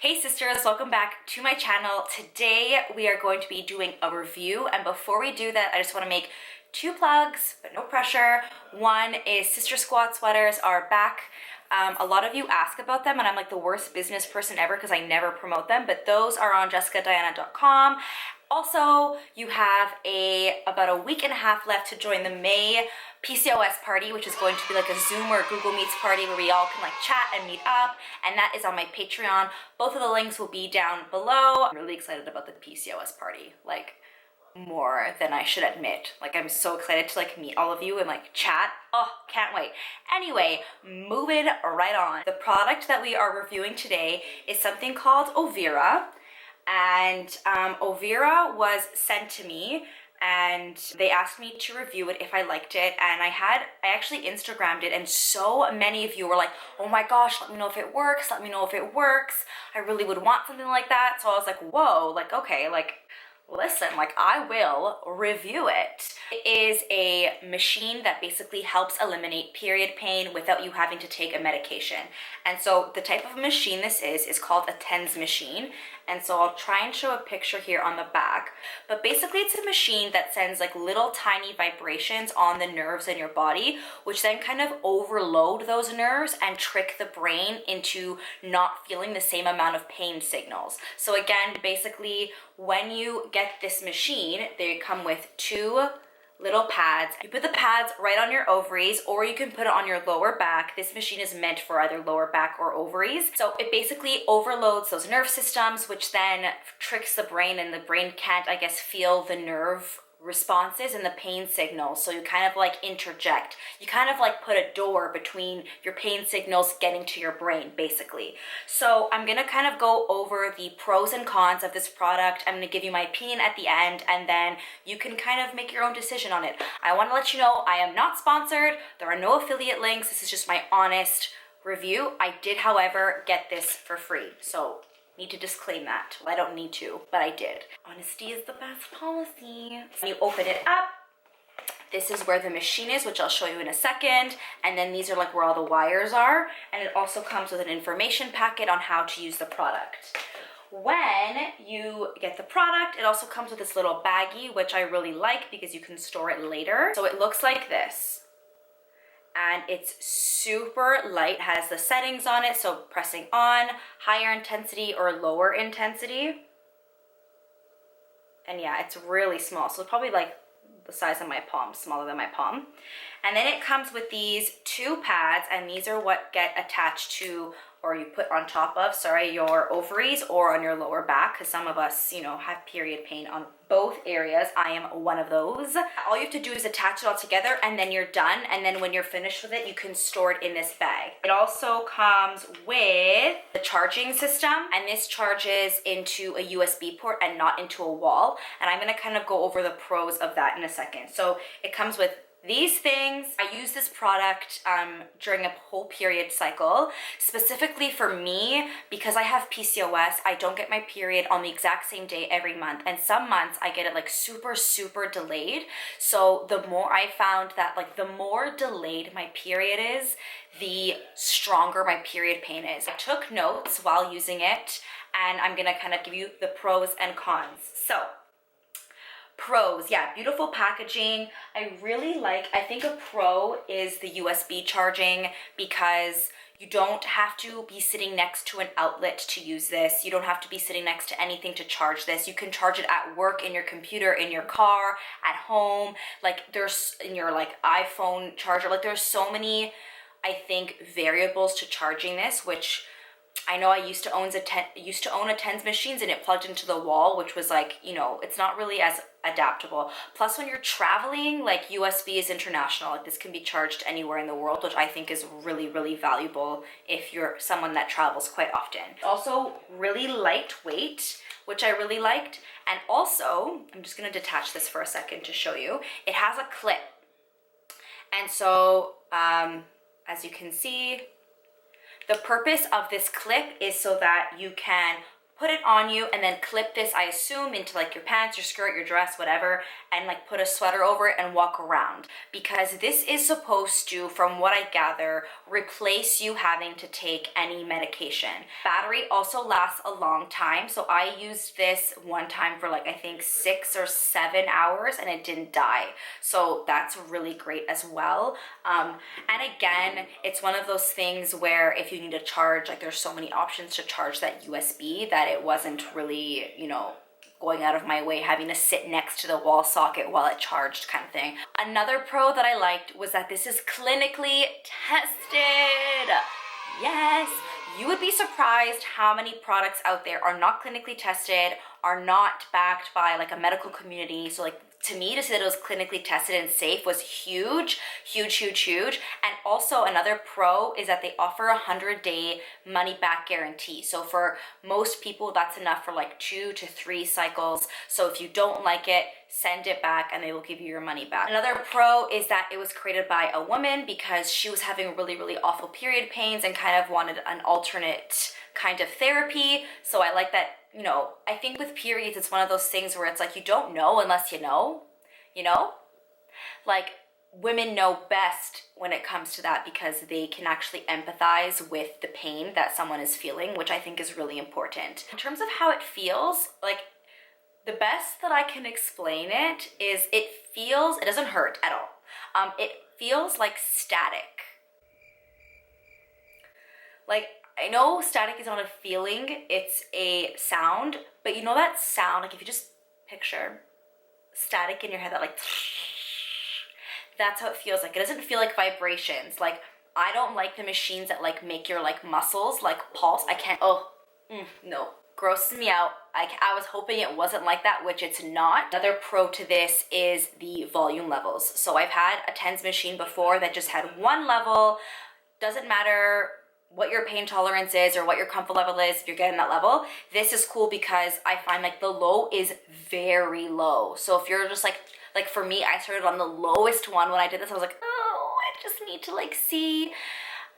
Hey sisters, welcome back to my channel. Today we are going to be doing a review, and before we do that I just want to make two plugs, but no pressure. One is Sister Squad sweaters are back. A lot of you ask about them and I'm like the worst business person ever because I never promote them, but those are on jessicadiana.com. Also, you have about a week and a half left to join the May PCOS party, which is going to be like a Zoom or Google Meets party where we all can like chat and meet up, and that is on my Patreon. Both of the links will be down below. I'm really excited about the PCOS party, like more than I should admit. Like I'm so excited to like meet all of you and like chat. Oh, can't wait. Anyway, moving right on. The product that we are reviewing today is something called Ovira. And Ovira was sent to me and they asked me to review it if I liked it, and I actually Instagrammed it, and so many of you were like, oh my gosh, let me know if it works, let me know if it works. I really would want something like that. So I was like, whoa, like okay, like listen, like I will review it. It is a machine that basically helps eliminate period pain without you having to take a medication. And so the type of machine this is called a TENS machine. And so I'll try and show a picture here on the back. But basically it's a machine that sends like little tiny vibrations on the nerves in your body, which then kind of overload those nerves and trick the brain into not feeling the same amount of pain signals. So again, basically when you get this machine, they come with two little pads. You put the pads right on your ovaries, or you can put it on your lower back. This machine is meant for either lower back or ovaries. So it basically overloads those nerve systems, which then tricks the brain, and the brain can't, I guess, feel the nerve responses and the pain signals. So you kind of like interject. You kind of like put a door between your pain signals getting to your brain, basically. So I'm gonna kind of go over the pros and cons of this product. I'm gonna give you my opinion at the end, and then you can kind of make your own decision on it. I wanna let you know I am not sponsored. There are no affiliate links. This is just my honest review. I did, however, get this for free. So need to disclaim that. Well, I don't need to, but I did. Honesty is the best policy. When you open it up, this is where the machine is, which I'll show you in a second. And then these are like where all the wires are. And it also comes with an information packet on how to use the product. When you get the product, it also comes with this little baggie, which I really like because you can store it later. So it looks like this. And it's super light, has the settings on it, so pressing on, higher intensity or lower intensity. And yeah, it's really small, so it's probably like the size of my palm, smaller than my palm. And then it comes with these two pads, and these are what get attached to, or you put on top of, your ovaries or on your lower back, because some of us, have period pain on both areas. I am one of those. All you have to do is attach it all together, and then you're done. And then when you're finished with it, you can store it in this bag. It also comes with the charging system, and this charges into a USB port and not into a wall. And I'm gonna kind of go over the pros of that in a second. So it comes with these things. I use this product during a whole period cycle. Specifically for me, because I have PCOS, I don't get my period on the exact same day every month. And some months I get it like super, super delayed. So the more I found that like the more delayed my period is, the stronger my period pain is. I took notes while using it, and I'm gonna kind of give you the pros and cons. So, pros, yeah, beautiful packaging. I think a pro is the USB charging, because you don't have to be sitting next to an outlet to use this. You don't have to be sitting next to anything to charge this. You can charge it at work, in your computer, in your car, at home. Like there's in your like iPhone charger. Like there's so many, I think, variables to charging this, which I know I used to own a TENS machines, and it plugged into the wall, which was like, it's not really as adaptable. Plus when you're traveling, like USB is international. Like this can be charged anywhere in the world, which I think is really, really valuable if you're someone that travels quite often. Also really lightweight, which I really liked. And also, I'm just gonna detach this for a second to show you. It has a clip. And so, as you can see, the purpose of this clip is so that you can put it on you and then clip this, I assume, into like your pants, your skirt, your dress, whatever, and like put a sweater over it and walk around. Because this is supposed to, from what I gather, replace you having to take any medication. Battery also lasts a long time. So I used this one time for like, I think 6 or 7 hours and it didn't die. So that's really great as well. And again, it's one of those things where if you need to charge, like there's so many options to charge that USB that it wasn't really, you know, going out of my way having to sit next to the wall socket while it charged kind of thing. Another pro that I liked was that this is clinically tested. Yes, you would be surprised how many products out there are not clinically tested, are not backed by like a medical community. So like to me, to say that it was clinically tested and safe was huge, huge, huge, huge. And also another pro is that they offer a 100-day money back guarantee. So for most people, that's enough for like 2 to 3 cycles. So if you don't like it, send it back and they will give you your money back. Another pro is that it was created by a woman because she was having really, really awful period pains and kind of wanted an alternate kind of therapy. So I like that. You know, I think with periods, it's one of those things where it's like, you don't know unless you know, like women know best when it comes to that because they can actually empathize with the pain that someone is feeling, which I think is really important. In terms of how it feels, like the best that I can explain it is it doesn't hurt at all. It feels like static. Like, I know static is not a feeling, it's a sound, but you know that sound, like if you just picture static in your head, that like, that's how it feels like. It doesn't feel like vibrations. Like, I don't like the machines that like make your like muscles like pulse. I can't, no, grosses me out. I was hoping it wasn't like that, which it's not. Another pro to this is the volume levels. So I've had a TENS machine before that just had one level. Doesn't matter what your pain tolerance is or what your comfort level is, if you're getting that level. This is cool because I find like the low is very low. So if you're just like for me, I started on the lowest one when I did this. I was like, oh, I just need to like see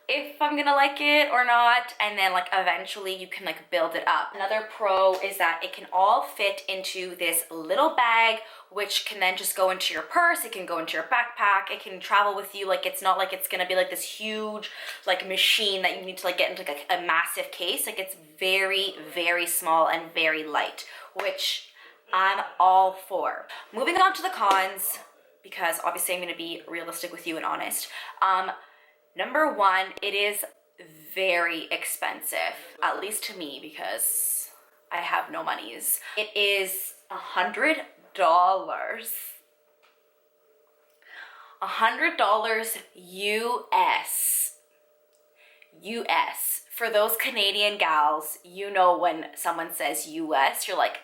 if I'm gonna like it or not, and then like eventually you can like build it up. Another pro is that it can all fit into this little bag, which can then just go into your purse, it can go into your backpack, it can travel with you. Like it's not like it's gonna be like this huge like machine that you need to like get into like a massive case. Like it's very, very small and very light, which I'm all for. Moving on to the cons, because obviously I'm gonna be realistic with you and honest. Number one, it is very expensive, at least to me, because I have no monies. It is $100. $100 US. US. For those Canadian gals, you know when someone says US, you're like,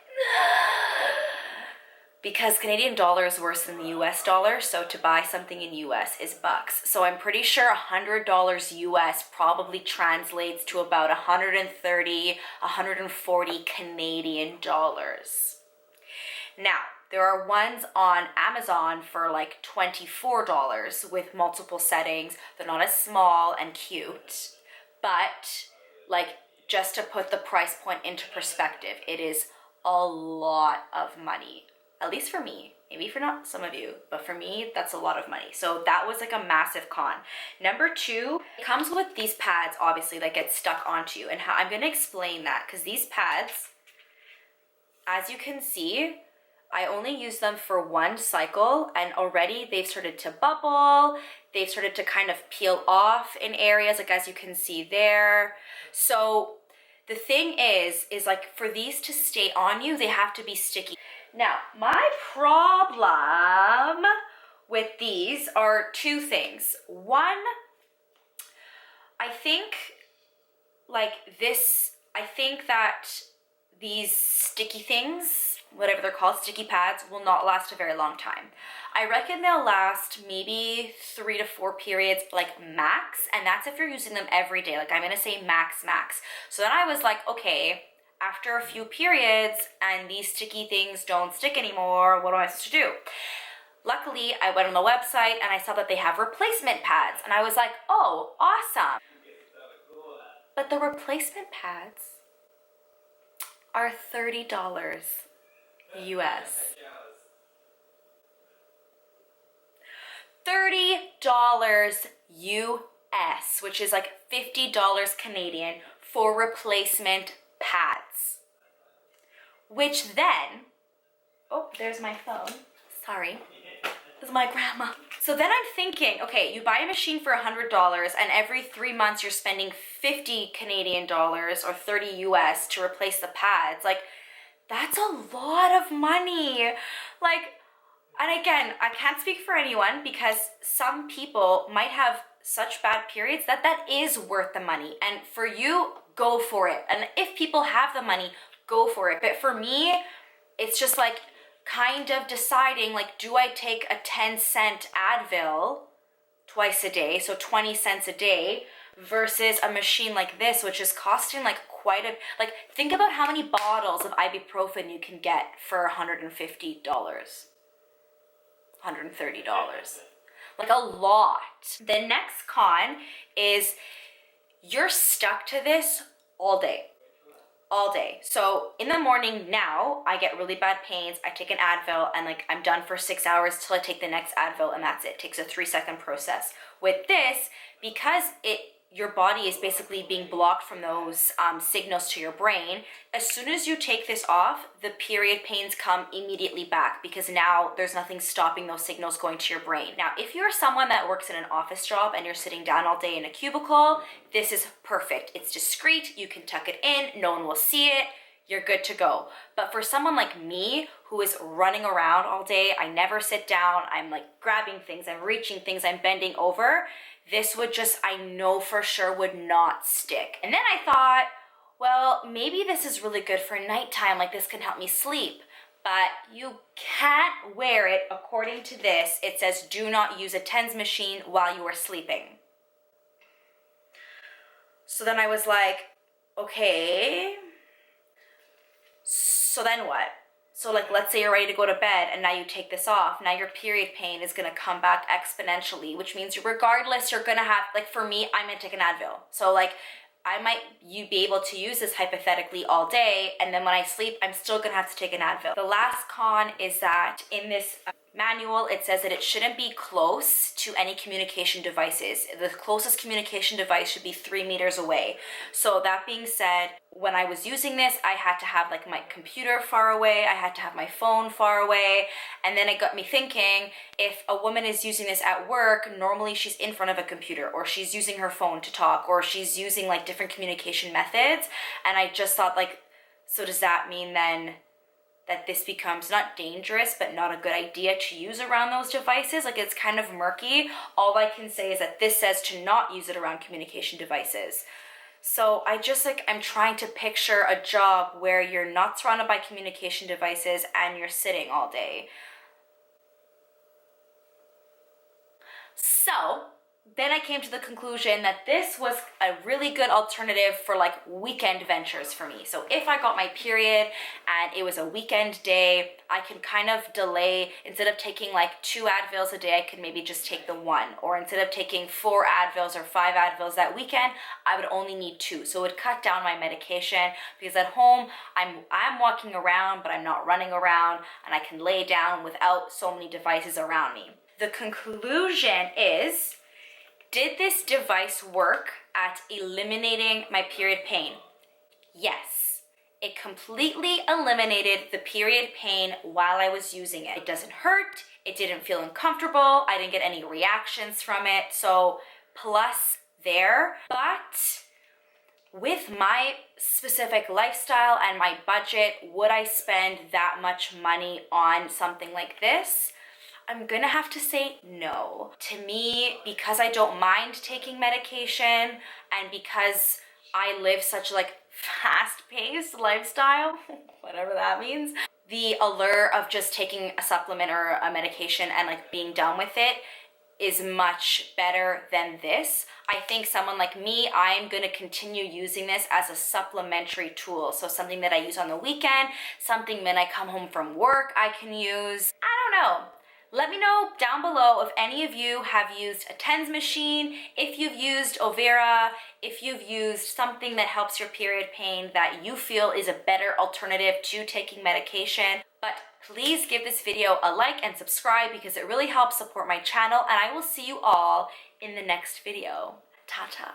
because Canadian dollar is worse than the US dollar, so to buy something in US is bucks. So I'm pretty sure $100 US probably translates to about 130, 140 Canadian dollars. Now, there are ones on Amazon for like $24 with multiple settings. They're not as small and cute, but like just to put the price point into perspective, it is a lot of money. At least for me, maybe for not some of you, but for me, that's a lot of money. So that was like a massive con. Number two, it comes with these pads, obviously, that get stuck onto you. And how I'm gonna explain that, because these pads, as you can see, I only use them for one cycle and already they've started to bubble. They've started to kind of peel off in areas, like as you can see there. So the thing is like for these to stay on you, they have to be sticky. Now, my problem with these are two things. One, I think that these sticky things, whatever they're called, sticky pads, will not last a very long time. I reckon they'll last maybe 3 to 4 periods, like max, and that's if you're using them every day. Like I'm gonna say max. So then I was like, okay, after a few periods and these sticky things don't stick anymore, what am I supposed to do? Luckily, I went on the website and I saw that they have replacement pads, and I was like, oh, awesome. But the replacement pads are $30 US. $30 US, which is like $50 Canadian for replacement pads. Which then, oh, there's my phone. Sorry, this is my grandma. So then I'm thinking, okay, you buy a machine for $100 and every 3 months you're spending 50 Canadian dollars or 30 US to replace the pads. Like, that's a lot of money. Like, and again, I can't speak for anyone because some people might have such bad periods that that is worth the money. And for you, go for it. And if people have the money, go for it. But for me, it's just like kind of deciding, like, do I take a 10-cent Advil twice a day, so 20 cents a day, versus a machine like this, which is costing like quite a, like, think about how many bottles of ibuprofen you can get for $150. $130. Like, a lot. The next con is you're stuck to this all day. All day. So in the morning now, I get really bad pains. I take an Advil and like I'm done for 6 hours till I take the next Advil and that's it. It takes a 3-second process. With this, because your body is basically being blocked from those signals to your brain, as soon as you take this off, the period pains come immediately back because now there's nothing stopping those signals going to your brain. Now, if you're someone that works in an office job and you're sitting down all day in a cubicle, this is perfect. It's discreet, you can tuck it in, no one will see it, you're good to go. But for someone like me who is running around all day, I never sit down, I'm like grabbing things, I'm reaching things, I'm bending over, this would just, I know for sure, would not stick. And then I thought, well, maybe this is really good for nighttime, like this can help me sleep. But you can't wear it, according to this. It says do not use a TENS machine while you are sleeping. So then I was like, okay, so then what? So like, let's say you're ready to go to bed and now you take this off. Now your period pain is gonna come back exponentially, which means regardless, you're gonna have, like for me, I'm gonna take an Advil. So like, you be able to use this hypothetically all day, and then when I sleep, I'm still gonna have to take an Advil. The last con is that in this manual, it says that it shouldn't be close to any communication devices. The closest communication device should be 3 meters away. So that being said, when I was using this, I had to have like my computer far away, I had to have my phone far away, and then it got me thinking, if a woman is using this at work, normally she's in front of a computer, or she's using her phone to talk, or she's using like different communication methods, and I just thought like, so does that mean then that this becomes not dangerous, but not a good idea to use around those devices? Like, it's kind of murky. All I can say is that this says to not use it around communication devices. So I just like, I'm trying to picture a job where you're not surrounded by communication devices and you're sitting all day. So then I came to the conclusion that this was a really good alternative for like weekend ventures for me. So if I got my period and it was a weekend day, I can kind of delay, instead of taking like 2 Advils a day, I could maybe just take the 1. Or instead of taking 4 Advils or 5 Advils that weekend, I would only need 2. So it would cut down my medication, because at home, I'm walking around, but I'm not running around, and I can lay down without so many devices around me. The conclusion is, did this device work at eliminating my period pain? Yes. It completely eliminated the period pain while I was using it. It doesn't hurt, it didn't feel uncomfortable, I didn't get any reactions from it, so plus there. But with my specific lifestyle and my budget, would I spend that much money on something like this? I'm gonna have to say no. To me, because I don't mind taking medication and because I live such like fast-paced lifestyle, whatever that means, the allure of just taking a supplement or a medication and like being done with it is much better than this. I think someone like me, I'm gonna continue using this as a supplementary tool. So something that I use on the weekend, something when I come home from work I can use. I don't know. Let me know down below if any of you have used a TENS machine, if you've used Ovira, if you've used something that helps your period pain that you feel is a better alternative to taking medication. But please give this video a like and subscribe because it really helps support my channel, and I will see you all in the next video. Ta-ta.